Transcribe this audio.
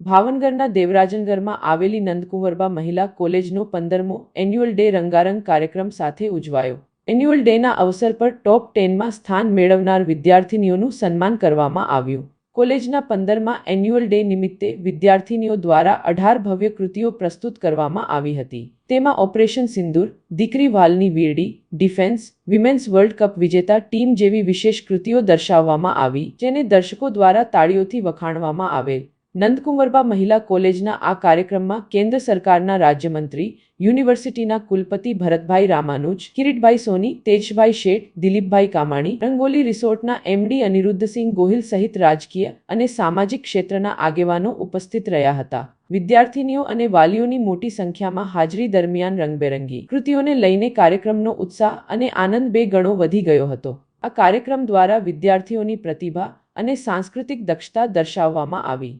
ભાવનગરના દેવરાજનગરમાં આવેલી નંદકુંવરબા મહિલા કોલેજનો 15મો એન્યુઅલ ડે રંગારંગ કાર્યક્રમ સાથે ઉજવાયો। એન્યુઅલ ડેના અવસર પર ટોપ 10માં સ્થાન મેળવનાર વિદ્યાર્થીનીઓનું સન્માન કરવામાં આવ્યું। કોલેજના 15મા એન્યુઅલ ડે નિમિત્તે વિદ્યાર્થીનીઓ દ્વારા 18 ભવ્ય કૃતિઓ પ્રસ્તુત કરવામાં આવી હતી। તેમાં ઓપરેશન સિંદૂર, દીકરી વાલની વીરડી, ડિફેન્સ, વિમેન્સ વર્લ્ડ કપ વિજેતા ટીમ જેવી વિશેષ કૃતિઓ દર્શાવવામાં આવી, જેને દર્શકો દ્વારા તાળીઓથી વખાણવામાં આવેલ। નંદકુંવરબા મહિલા કોલેજના આ કાર્યક્રમમાં કેન્દ્ર સરકારના રાજ્યમંત્રી, યુનિવર્સિટીના કુલપતિ ભરતભાઈ રામાનુજ, કિરીટભાઈ સોની, તેજભાઈ શેઠ, દિલીપભાઈ કામાણી, રંગોલી રિસોર્ટના એમડી અનિરુદ્ધસિંહ ગોહિલ સહિત રાજકીય અને સામાજિક ક્ષેત્રના આગેવાનો ઉપસ્થિત રહ્યા હતા। વિદ્યાર્થીનીઓ અને વાલીઓની મોટી સંખ્યામાં હાજરી દરમિયાન રંગબેરંગી કૃતિઓને લઈને કાર્યક્રમનો ઉત્સાહ અને આનંદ બે ગણો વધી ગયો હતો। આ કાર્યક્રમ દ્વારા વિદ્યાર્થીઓની પ્રતિભા અને સાંસ્કૃતિક દક્ષતા દર્શાવવામાં આવી।